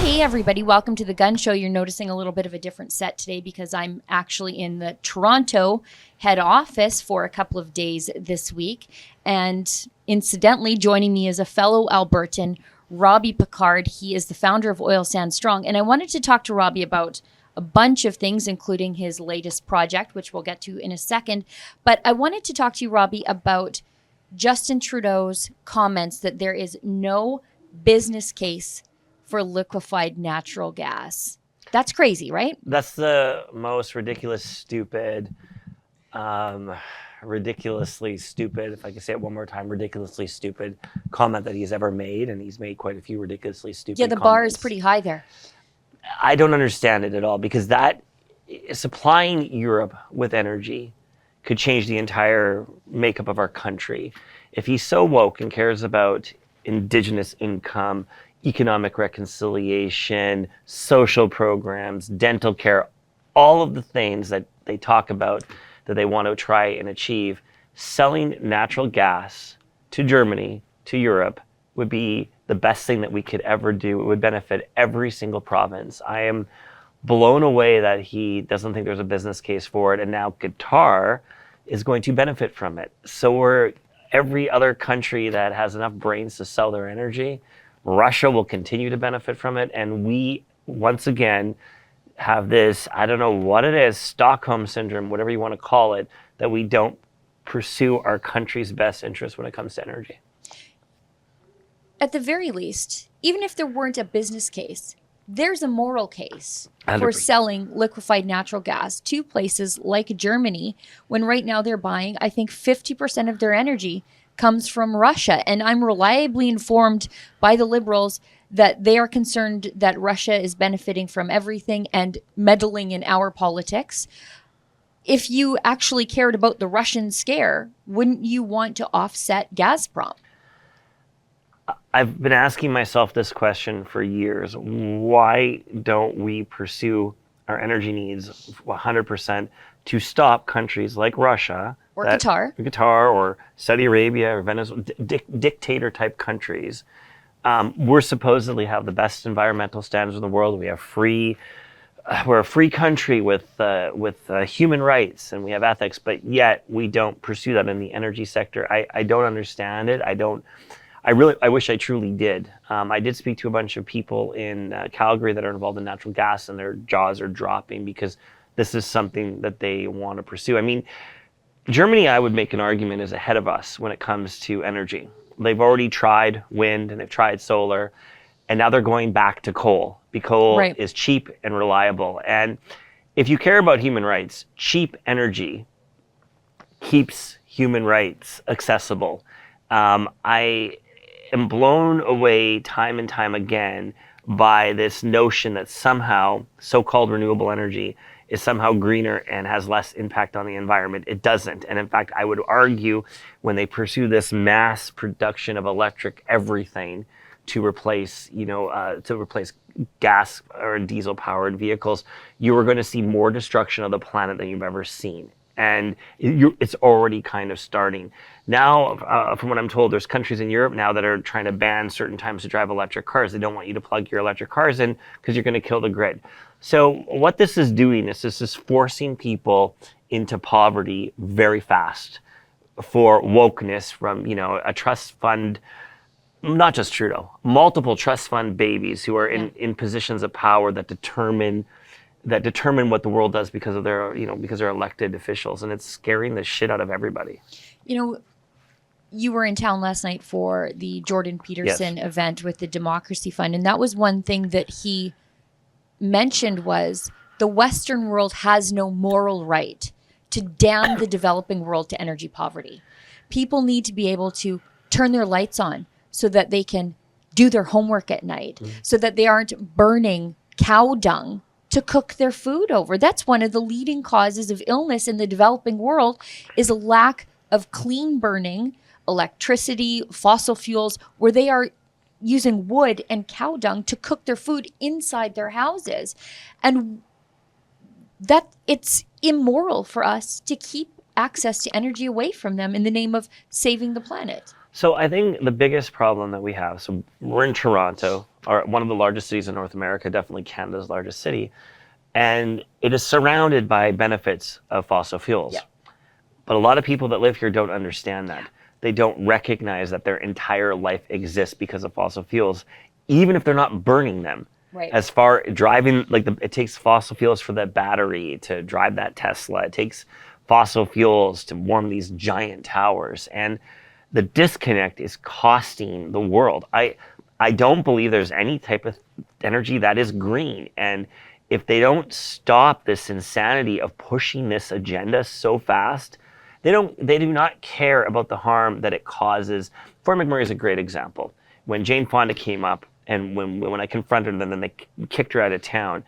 Hey everybody, welcome to the Gun Show. You're noticing a little bit of a different set today because I'm actually in the Toronto head office for a couple of days this week. And incidentally, joining me is a fellow Albertan, Robbie Picard. He is the founder of Oil Sand Strong. And I wanted to talk to Robbie about a bunch of things, including his latest project, which we'll get to in a second. But I wanted to talk to you, Robbie, about Justin Trudeau's comments that there is no business case for liquefied natural gas. That's crazy, right? That's the most ridiculously stupid, if I can say it one more time, ridiculously stupid comment that he's ever made. And he's made quite a few ridiculously stupid Yeah, the comments. bar is pretty high there. I don't understand it at all, because that supplying Europe with energy could change the entire makeup of our country. If he's so woke and cares about Indigenous income, economic reconciliation, social programs, dental care, all of the things that they talk about that they want to try and achieve, selling natural gas to Germany, to Europe, would be the best thing that we could ever do. It would benefit every single province. I am blown away that he doesn't think there's a business case for it, and now Qatar is going to benefit from it. So every other country that has enough brains to sell their energy, Russia will continue to benefit from it. And we, once again, have this, I don't know what it is, Stockholm syndrome, whatever you want to call it, that we don't pursue our country's best interest when it comes to energy. At the very least, even if there weren't a business case, there's a moral case 100%. For selling liquefied natural gas to places like Germany, when right now they're buying, I think 50% of their energy comes from Russia. And I'm reliably informed by the Liberals that they are concerned that Russia is benefiting from everything and meddling in our politics. If you actually cared about the Russian scare, wouldn't you want to offset Gazprom? I've been asking myself this question for years. Why don't we pursue our energy needs 100% to stop countries like Russia or Qatar or Saudi Arabia or Venezuela, dictator type countries? We're supposedly have the best environmental standards in the world. We have we're a free country with human rights, and we have ethics, but yet we don't pursue that in the energy sector. I don't understand it. I wish I truly did. I did speak to a bunch of people in Calgary that are involved in natural gas, and their jaws are dropping because this is something that they want to pursue. I mean, Germany, I would make an argument, is ahead of us when it comes to energy. They've already tried wind and they've tried solar, and now they're going back to coal, because coal is cheap and reliable. And if you care about human rights, cheap energy keeps human rights accessible. I am blown away time and time again by this notion that somehow so-called renewable energy is somehow greener and has less impact on the environment. It doesn't. And in fact, I would argue when they pursue this mass production of electric everything to replace gas or diesel powered vehicles, you are going to see more destruction of the planet than you've ever seen. And it's already kind of starting. Now, from what I'm told, there's countries in Europe now that are trying to ban certain times to drive electric cars. They don't want you to plug your electric cars in because you're going to kill the grid. So what this is doing is this is forcing people into poverty very fast for wokeness from, a trust fund, not just Trudeau, multiple trust fund babies who are in positions of power that determine what the world does because of their, because they're elected officials, and it's scaring the shit out of everybody. You were in town last night for the Jordan Peterson event with the Democracy Fund, and that was one thing that he mentioned was the Western world has no moral right to damn the developing world to energy poverty. People need to be able to turn their lights on so that they can do their homework at night, so that they aren't burning cow dung to cook their food over. That's one of the leading causes of illness in the developing world, is a lack of clean burning electricity, fossil fuels, where they are using wood and cow dung to cook their food inside their houses. And that it's immoral for us to keep access to energy away from them in the name of saving the planet. So I think the biggest problem that we have, so we're in Toronto, one of the largest cities in North America, definitely Canada's largest city, and it is surrounded by benefits of fossil fuels. Yeah. But a lot of people that live here don't understand that. They don't recognize that their entire life exists because of fossil fuels, even if they're not burning them. Right. As far driving, like it takes fossil fuels for that battery to drive that Tesla. It takes fossil fuels to warm these giant towers. And the disconnect is costing the world. I don't believe there's any type of energy that is green. And if they don't stop this insanity of pushing this agenda so fast, they do not care about the harm that it causes. Fort McMurray is a great example. When Jane Fonda came up, and when I confronted them, then they kicked her out of town.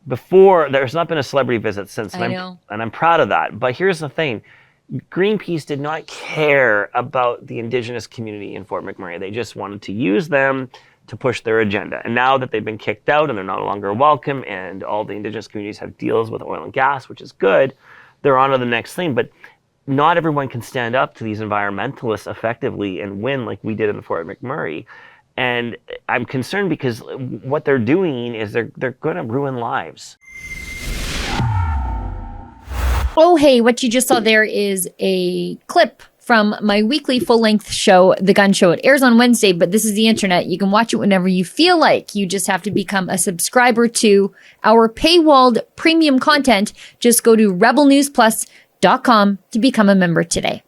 Before, there's not been a celebrity visit since, and I'm proud of that. But here's the thing. Greenpeace did not care about the Indigenous community in Fort McMurray. They just wanted to use them to push their agenda. And now that they've been kicked out and they're no longer welcome, and all the Indigenous communities have deals with oil and gas, which is good, they're on to the next thing. But not everyone can stand up to these environmentalists effectively and win like we did in the Fort McMurray. And I'm concerned because what they're doing is they're going to ruin lives. Oh, hey, what you just saw there is a clip from my weekly full-length show, The Gun Show. It airs on Wednesday, but this is the internet. You can watch it whenever you feel like. You just have to become a subscriber to our paywalled premium content. Just go to rebelnewsplus.com to become a member today.